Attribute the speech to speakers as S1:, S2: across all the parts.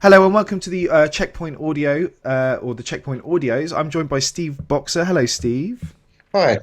S1: Hello and welcome to the Checkpoint Audio, or the Checkpoint Audios. I'm joined by Steve Boxer. Hello, Steve.
S2: Hi.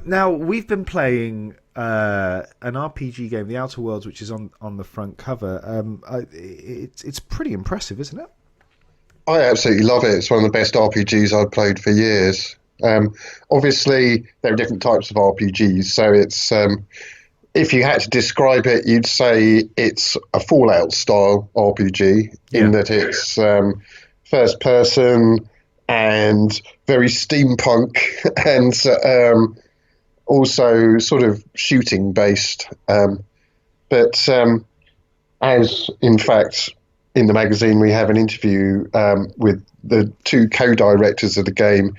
S1: Now, we've been playing an RPG game, The Outer Worlds, which is on the front cover. It's pretty impressive, isn't it?
S2: I absolutely love it. It's one of the best RPGs I've played for years. Obviously, there are different types of RPGs, so it's if you had to describe it, you'd say it's a Fallout style RPG in
S1: Yeah.
S2: that it's first person and very steampunk and also sort of shooting based. But as in fact in the magazine we have an interview with the two co-directors of the game,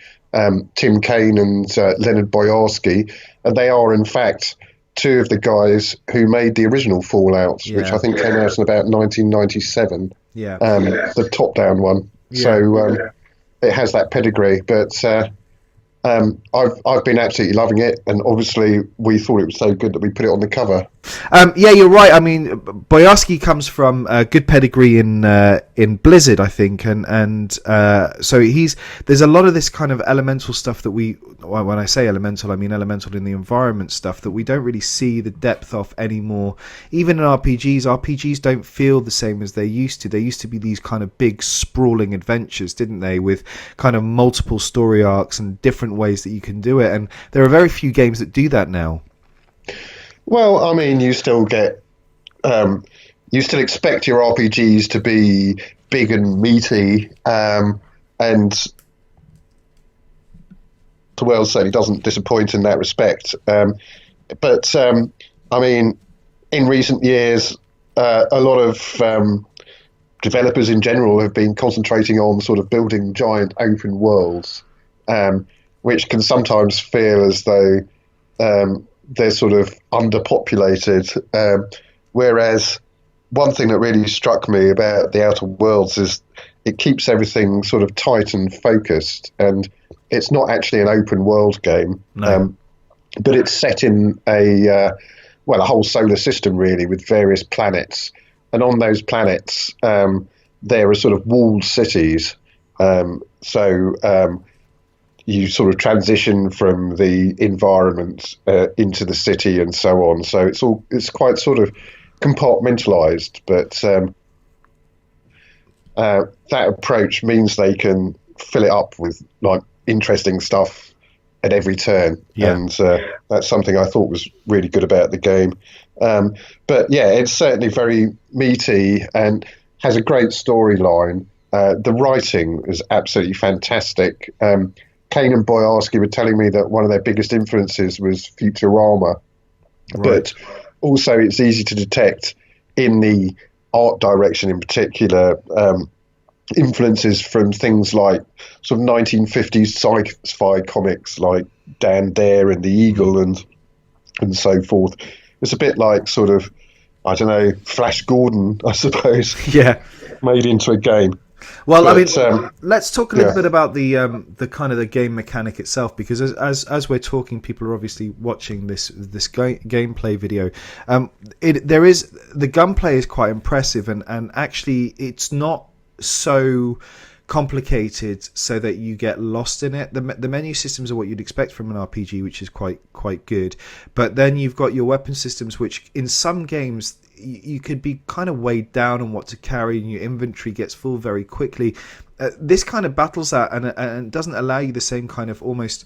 S2: Tim Kaine and Leonard Boyarsky, and they are in fact two of the guys who made the original Fallouts, which I
S1: Yeah.
S2: think came out in about 1997,
S1: Yeah.
S2: the top-down one.
S1: Yeah.
S2: So it has that pedigree, but I've been absolutely loving it, and obviously we thought it was so good that we put it on the cover.
S1: Yeah, you're right. I mean, Boyarsky comes from a good pedigree in Blizzard, I think, and so there's a lot of this kind of elemental stuff that when I say elemental, I mean elemental in the environment stuff that we don't really see the depth of anymore. Even in RPGs don't feel the same as they used to. They used to be these kind of big sprawling adventures, didn't they, with kind of multiple story arcs and different ways that you can do it. And there are very few games that do that now.
S2: Well, I mean, you still expect your RPGs to be big and meaty, and the world certainly doesn't disappoint in that respect. But I mean, in recent years, a lot of developers in general have been concentrating on sort of building giant open worlds, which can sometimes feel as though they're sort of underpopulated. Whereas one thing that really struck me about the Outer Worlds is it keeps everything sort of tight and focused, and it's not actually an open world game,
S1: No.
S2: but it's set in a whole solar system really, with various planets, and on those planets there are sort of walled cities. So you sort of transition from the environment into the city and so on. So it's quite sort of compartmentalized, but that approach means they can fill it up with like interesting stuff at every turn.
S1: Yeah.
S2: And that's something I thought was really good about the game. But yeah, it's certainly very meaty and has a great storyline. The writing is absolutely fantastic. Kane and Boyarsky were telling me that one of their biggest influences was Futurama,
S1: Right.
S2: but also it's easy to detect in the art direction in particular influences from things like sort of 1950s sci-fi comics like Dan Dare and the Eagle and so forth. It's a bit like sort of, I don't know, Flash Gordon, I suppose,
S1: Yeah.
S2: made into a game.
S1: Well, I
S2: But
S1: mean, let's talk a little
S2: yeah.
S1: bit about the kind of the game mechanic itself, because as we're talking, people are obviously watching this gameplay video. There is the gunplay is quite impressive, and actually it's not so complicated so that you get lost in it. The menu systems are what you'd expect from an RPG, which is quite good. But then you've got your weapon systems, which in some games you could be kind of weighed down on what to carry, and your inventory gets full very quickly. This kind of battles that, and doesn't allow you the same kind of almost,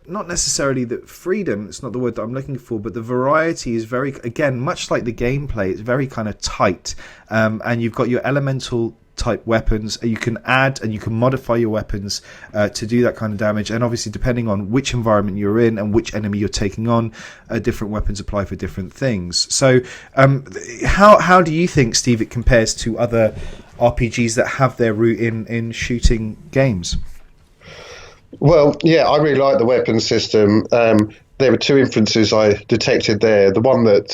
S1: not necessarily the freedom, it's not the word that I'm looking for, but the variety is very, again, much like the gameplay, it's very kind of tight. And you've got your elemental type weapons. You can add and you can modify your weapons to do that kind of damage, and obviously depending on which environment you're in and which enemy you're taking on, different weapons apply for different things. So how do you think, Steve, it compares to other RPGs that have their root in shooting games?
S2: Well, yeah, I really like the weapon system. There were two influences I detected there. The one that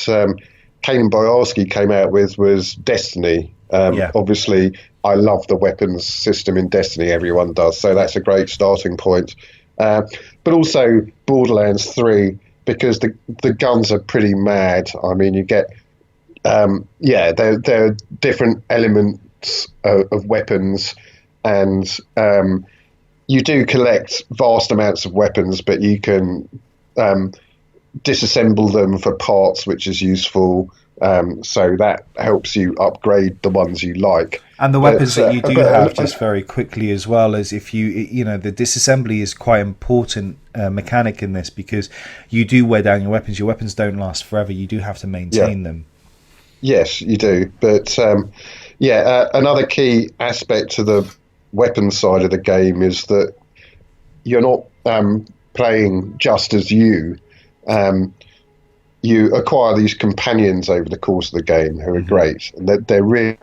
S2: Kane and Boyarsky came out with was Destiny.
S1: Yeah.
S2: Obviously, I love the weapons system in Destiny. Everyone does, so that's a great starting point. But also Borderlands 3, because the guns are pretty mad. I mean, you get there are different lots of weapons, and you do collect vast amounts of weapons, but you can disassemble them for parts, which is useful. So that helps you upgrade the ones you like.
S1: And the weapons that you do have, just very quickly as well, as if the disassembly is quite important mechanic in this, because you do wear down your weapons. Your weapons don't last forever. You do have to maintain them.
S2: Yes, you do. But another key aspect to the weapons side of the game is that you're not playing just as you. You acquire these companions over the course of the game who are great, and they're really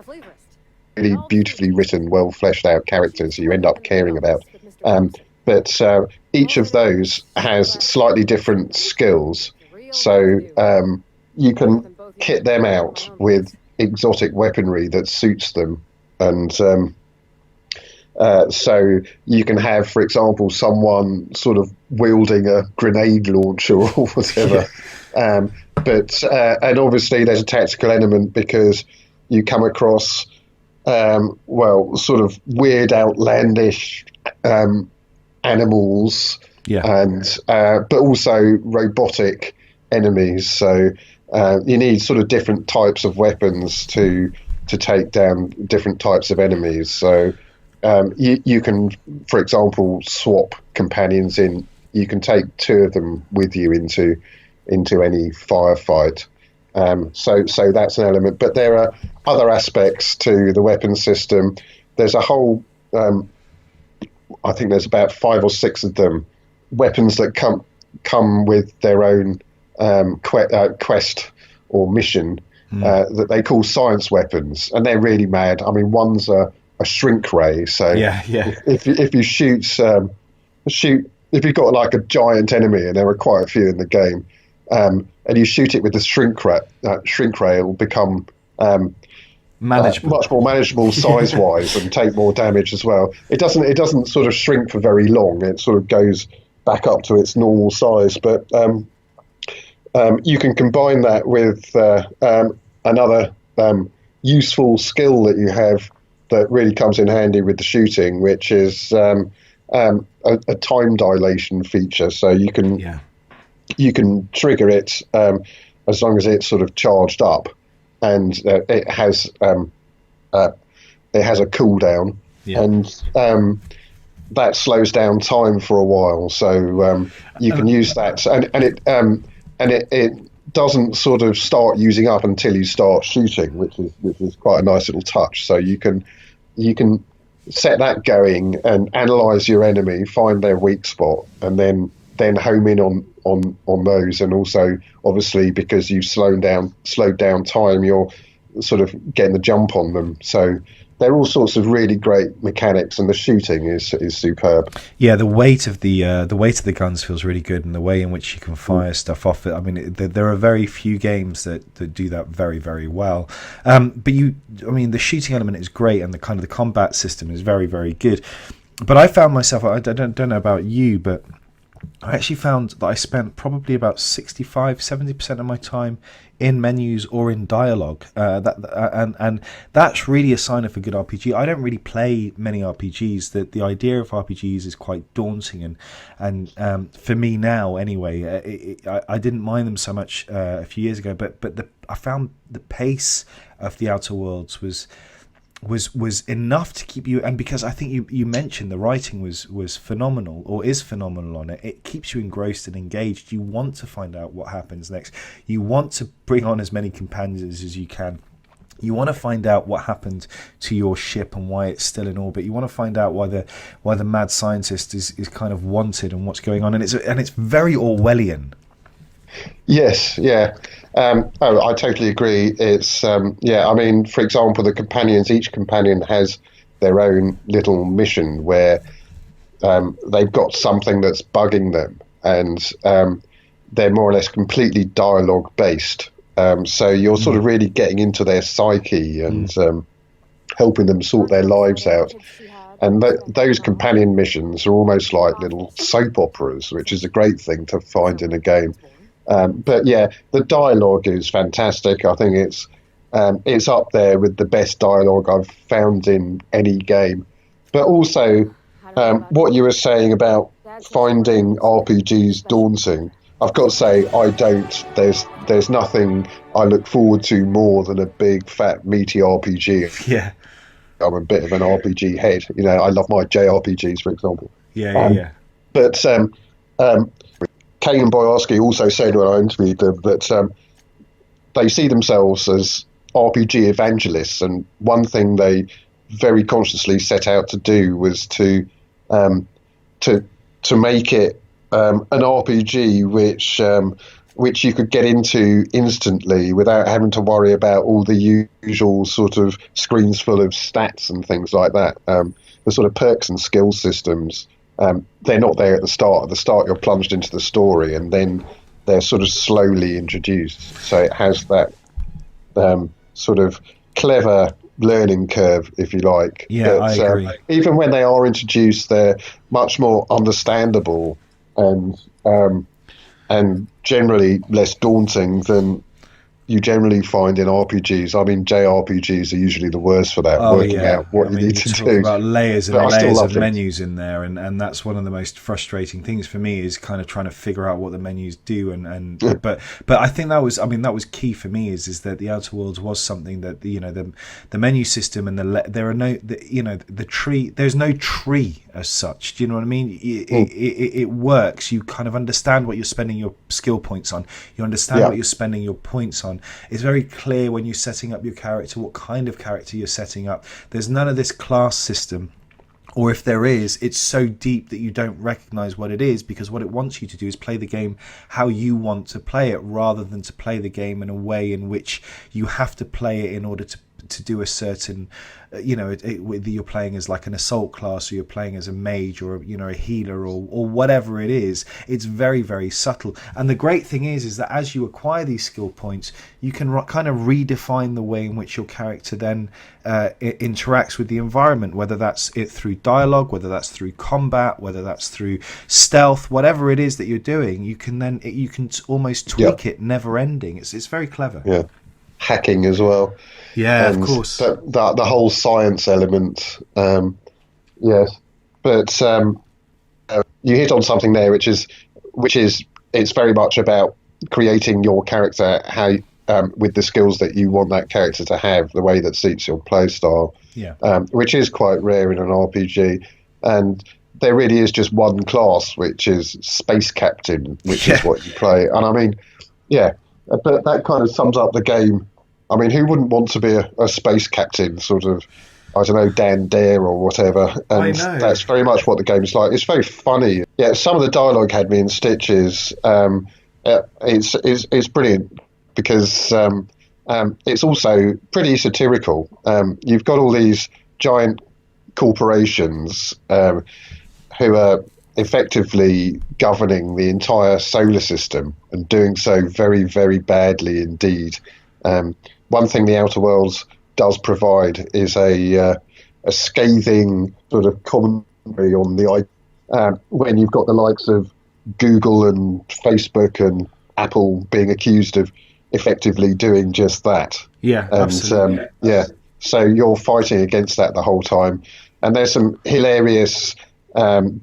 S2: beautifully written, well fleshed out characters who you end up caring about. But each of those has slightly different skills, so you can kit them out with exotic weaponry that suits them, and so you can have, for example, someone sort of wielding a grenade launcher or whatever. But obviously there's a tactical element, because you come across sort of weird, outlandish animals, and but also robotic enemies. So you need sort of different types of weapons to take down different types of enemies. So you can, for example, swap companions in. You can take 2 of them with you into any firefight. So that's an element. But there are other aspects to the weapon system. There's a whole, I think there's about 5 or 6 of them, weapons that come with their own quest or mission that they call science weapons, and they're really mad. I mean, one's a shrink ray. So if you shoot, if you've got like a giant enemy, and there are quite a few in the game, and you shoot it with the shrink ray, it will become much more manageable size-wise and take more damage as well. It doesn't sort of shrink for very long. It sort of goes back up to its normal size. But you can combine that with another useful skill that you have that really comes in handy with the shooting, which is a time dilation feature. So you can trigger it as long as it's sort of charged up, and it has a cooldown, and that slows down time for a while. So you can use that, and it doesn't sort of start using up until you start shooting, which is quite a nice little touch. So you can set that going and analyze your enemy, find their weak spot, and then home in on those. And also, obviously, because you've slowed down time, you're sort of getting the jump on them. So there are all sorts of really great mechanics, and the shooting is superb.
S1: Yeah, the weight of the guns feels really good, and the way in which you can fire stuff off it. I mean, there are very few games that do that very, very well. But the shooting element is great, and the combat system is very, very good. But I found myself, I don't know about you, but I actually found that I spent probably about 65-70% of my time in menus or in dialogue, and that's really a sign of a good RPG. I don't really play many RPGs. That the idea of RPGs is quite daunting, and for me now anyway, I didn't mind them so much a few years ago. But I found the pace of the Outer Worlds was enough to keep you, and because I think you mentioned the writing was phenomenal, or is phenomenal on it. It keeps you engrossed and engaged. You want to find out what happens next. You want to bring on as many companions as you can. You want to find out what happened to your ship and why it's still in orbit. You want to find out why the mad scientist is kind of wanted and what's going on. And it's very Orwellian.
S2: Yes, yeah. I totally agree. It's I mean, for example, the companions. Each companion has their own little mission where they've got something that's bugging them, and they're more or less completely dialogue based. So you're sort of really getting into their psyche and helping them sort their lives out. And those companion missions are almost like little soap operas, which is a great thing to find in a game. But yeah, the dialogue is fantastic. I think it's It's up there with the best dialogue I've found in any game. But also, what you were saying about finding RPGs daunting, I've got to say I don't. There's nothing I look forward to more than a big fat meaty RPG.
S1: Yeah,
S2: I'm a bit of an RPG head. I love my JRPGs, for example.
S1: yeah, yeah,
S2: Um,
S1: yeah.
S2: but um, Kane and Boyarsky also said when I interviewed them that they see themselves as RPG evangelists, and one thing they very consciously set out to do was um, to to make it an RPG which you could get into instantly without having to worry about all the usual sort of screens full of stats and things like that. The sort of perks and skill systems, they're not there at the start. At the start, you're plunged into the story, and then they're sort of slowly introduced. So it has that sort of clever learning curve, if you like.
S1: Yeah, I
S2: But
S1: agree.
S2: even when they are introduced, they're much more understandable and generally less daunting than you generally find in RPGs. I mean, JRPGs are usually the worst for that,
S1: Oh
S2: working
S1: yeah,
S2: out what
S1: I
S2: you
S1: mean,
S2: need
S1: you
S2: to
S1: talk
S2: do.
S1: about layers
S2: But
S1: and
S2: I still
S1: layers of
S2: loved it.
S1: menus in there, and that's one of the most frustrating things for me is kind of trying to figure out what the menus do, but I think that was key for me is that the Outer Worlds was something that the menu system and there are no the tree, there's no tree as such. Do you know what I mean? It works. You kind of understand what you're spending your skill points on. You understand
S2: Yeah,
S1: what you're spending your points on. It's very clear when you're setting up your character what kind of character you're setting up. There's none of this class system, or if there is, it's so deep that you don't recognize what it is, because what it wants you to do is play the game how you want to play it, rather than to play the game in a way in which you have to play it in order to do a certain whether you're playing as like an assault class or you're playing as a mage or a healer or whatever it is. It's very, very subtle, and the great thing is that as you acquire these skill points, you can kind of redefine the way in which your character then interacts with the environment, whether that's it through dialogue, whether that's through combat, whether that's through stealth, whatever it is that you're doing. You can almost
S2: yeah,
S1: tweak it, never ending. It's very clever.
S2: yeah. Hacking as well,
S1: Yeah, of
S2: and
S1: course.
S2: the whole science element. Yes, but you hit on something there, which is it's very much about creating your character how with the skills that you want that character to have, the way that suits your play style,
S1: Yeah.
S2: which is quite rare in an RPG. And there really is just one class, which is Space Captain, which is
S1: Yeah.
S2: what you play. And I mean, yeah, but that kind of sums up the game. I mean, who wouldn't want to be a space captain, sort of, I don't know, Dan Dare or whatever?
S1: I
S2: And
S1: know.
S2: that's very much what the game's like. It's very funny. Yeah, some of the dialogue had me in stitches. It's brilliant because it's also pretty satirical. You've got all these giant corporations who are effectively governing the entire solar system and doing so very, very badly indeed. One thing the Outer Worlds does provide is a scathing sort of commentary on when you've got the likes of Google and Facebook and Apple being accused of effectively doing just that.
S1: Yeah,
S2: And
S1: absolutely.
S2: yeah, so you're fighting against that the whole time. And there's some hilarious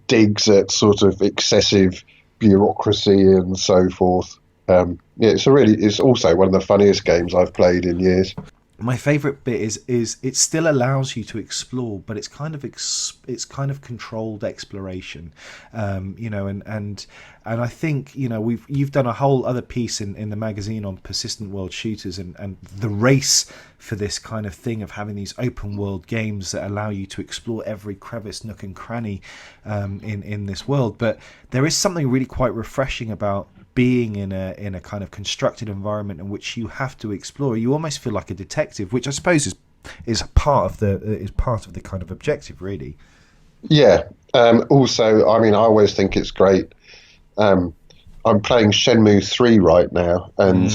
S2: digs at sort of excessive bureaucracy and so forth. Yeah, it's also one of the funniest games I've played in years.
S1: My favorite bit is it still allows you to explore, but it's kind of controlled exploration, and I think you've done a whole other piece in the magazine on persistent world shooters and the race for this kind of thing of having these open world games that allow you to explore every crevice, nook and cranny in this world. But there is something really quite refreshing about being in a kind of constructed environment in which you have to explore. You almost feel like a detective, which I suppose is part of the kind of objective, really.
S2: Yeah. Also, I mean, I always think it's great. I'm playing Shenmue 3 right now, and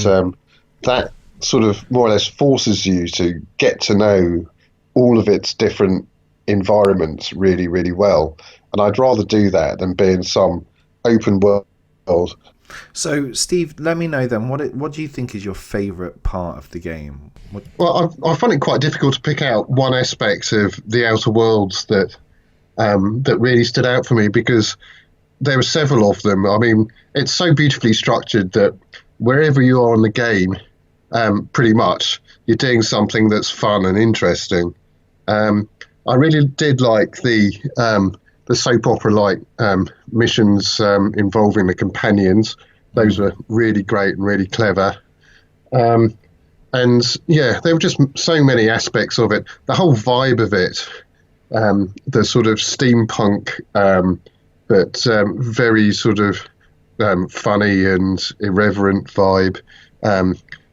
S2: that sort of more or less forces you to get to know all of its different environments really, really well. And I'd rather do that than be in some open world
S1: So, Steve, let me know then. What do you think is your favourite part of the game? What?
S2: Well, I find it quite difficult to pick out one aspect of the Outer Worlds that really stood out for me because there were several of them. I mean, it's so beautifully structured that wherever you are in the game, pretty much you're doing something that's fun and interesting. I really did like the soap opera-like missions involving the companions. Those were really great and really clever. Um, and yeah, there were just so many aspects of it. The whole vibe of it, the sort of steampunk, but very sort of funny and irreverent vibe,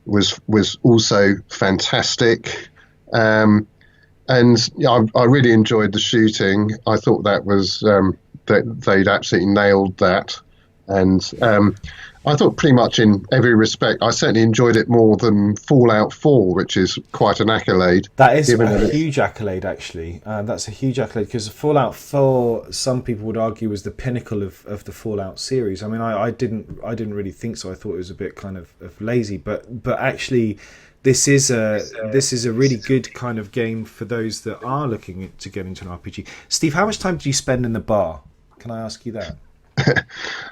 S2: was also fantastic. And yeah, I really enjoyed the shooting. I thought that was that they'd absolutely nailed that, and I thought pretty much in every respect, I certainly enjoyed it more than Fallout 4, which is quite an accolade.
S1: That is
S2: Given
S1: a
S2: that
S1: huge accolade, actually. That's a huge accolade because Fallout 4, some people would argue, was the pinnacle of the Fallout series. I mean, I didn't really think so. I thought it was a bit kind of lazy, but actually, this is a really good kind of game for those that are looking to get into an RPG. Steve, how much time did you spend in the bar? Can I ask you that?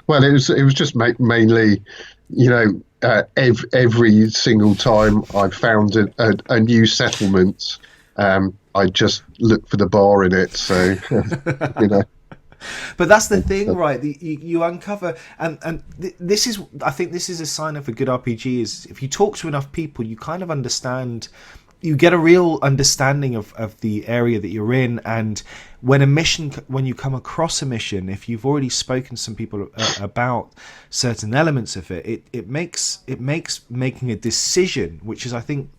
S2: well, it was just mainly, every single time I found a new settlement, I just looked for the bar in it. So, you know.
S1: But that's the thing, right? You uncover, this is, I think, this is a sign of a good RPG. Is if you talk to enough people, you kind of understand. You get a real understanding of the area that you're in, and when you come across a mission, if you've already spoken to some people about certain elements of it, it makes making a decision, which is, I think,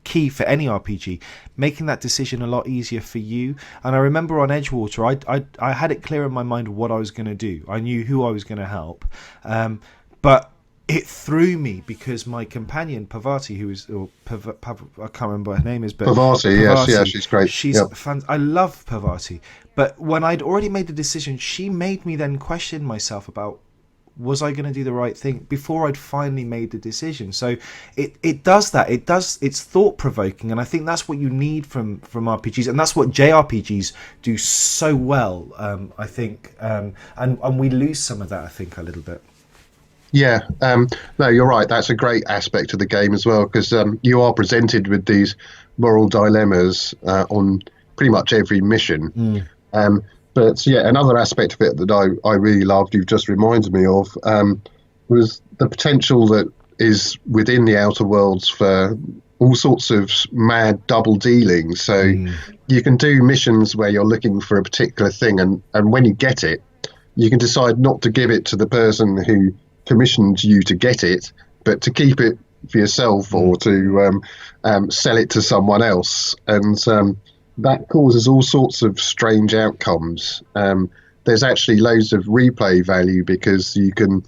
S1: key for any RPG, making that decision a lot easier for you. And I remember on Edgewater, I had it clear in my mind what I was going to do. I knew who I was going to help, but it threw me because my companion Pavati, I can't remember what her name is, but
S2: Pavati, yes, yeah, she's great.
S1: She's fun. I love Pavati, but when I'd already made the decision, she made me then question myself about, was I going to do the right thing before I'd finally made the decision? So it does that. It's thought provoking, and I think that's what you need from RPGs, and that's what JRPGs do so well. I think, and we lose some of that, I think, a little bit.
S2: Yeah, no, you're right. That's a great aspect of the game as well, because you are presented with these moral dilemmas on pretty much every mission. But yeah, another aspect of it that I really loved, you've just reminded me of, was the potential that is within the Outer Worlds for all sorts of mad double dealing. So you can do missions where you're looking for a particular thing, and when you get it, you can decide not to give it to the person who commissioned you to get it, but to keep it for yourself or to sell it to someone else. And that causes all sorts of strange outcomes. There's actually loads of replay value because you can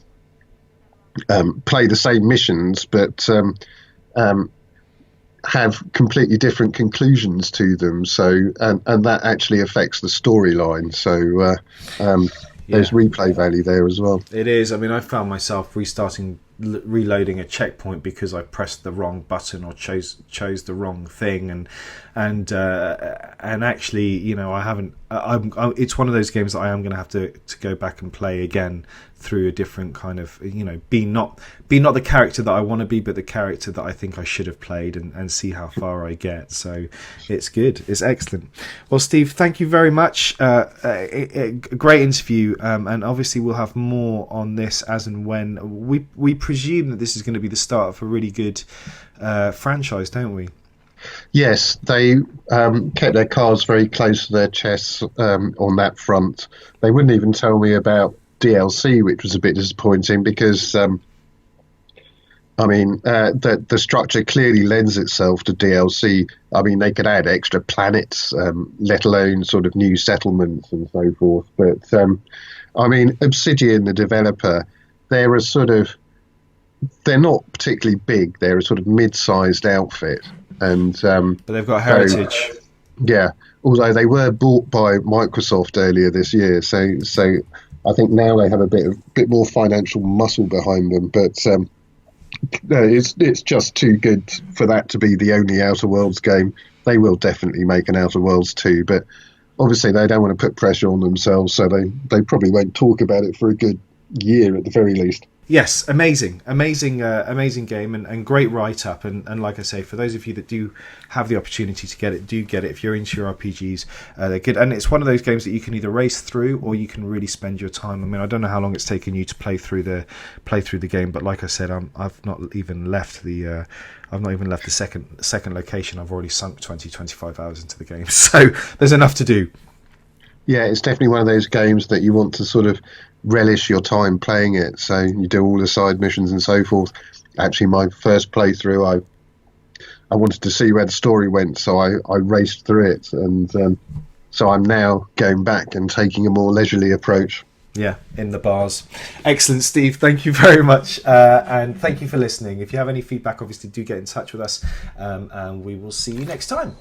S2: play the same missions, but have completely different conclusions to them. So, and that actually affects the storyline. So, there's replay value there as well.
S1: It is. I mean, I found myself reloading a checkpoint because I pressed the wrong button or chose the wrong thing, and actually, I haven't. It's one of those games that I am going to have to go back and play again through a different kind of, be not the character that I want to be, but the character that I think I should have played, and see how far I get. So it's good. It's excellent. Well, Steve, thank you very much. A great interview, and obviously we'll have more on this as and when. We presume that this is going to be the start of a really good franchise, don't we?
S2: Yes, they kept their cards very close to their chests on that front. They wouldn't even tell me about DLC, which was a bit disappointing because, the structure clearly lends itself to DLC. I mean, they could add extra planets, let alone sort of new settlements and so forth. But, Obsidian, the developer, they're not particularly big. They're a sort of mid-sized outfit. And
S1: but they've got heritage.
S2: Yeah, although they were bought by Microsoft earlier this year, so I think now they have a bit more financial muscle behind them, but no, it's just too good for that to be the only Outer Worlds game. They will definitely make an Outer Worlds 2, but obviously they don't want to put pressure on themselves, so they probably won't talk about it for a good year at the very least.
S1: Yes, amazing game, and great write up, and like I say, for those of you that do have the opportunity to get it, do get it. If you're into your RPGs, they're good, and it's one of those games that you can either race through or you can really spend your time. I mean, I don't know how long it's taken you to play through the game, but like I said, I've not even left the second location. I've already sunk 25 hours into the game, so there's enough to do.
S2: Yeah, it's definitely one of those games that you want to sort of relish your time playing it. So you do all the side missions and so forth. Actually, my first playthrough, I wanted to see where the story went, so I raced through it, and so I'm now going back and taking a more leisurely approach.
S1: Yeah, in the bars. Excellent, Steve. Thank you very much, and thank you for listening. If you have any feedback, obviously do get in touch with us, and we will see you next time.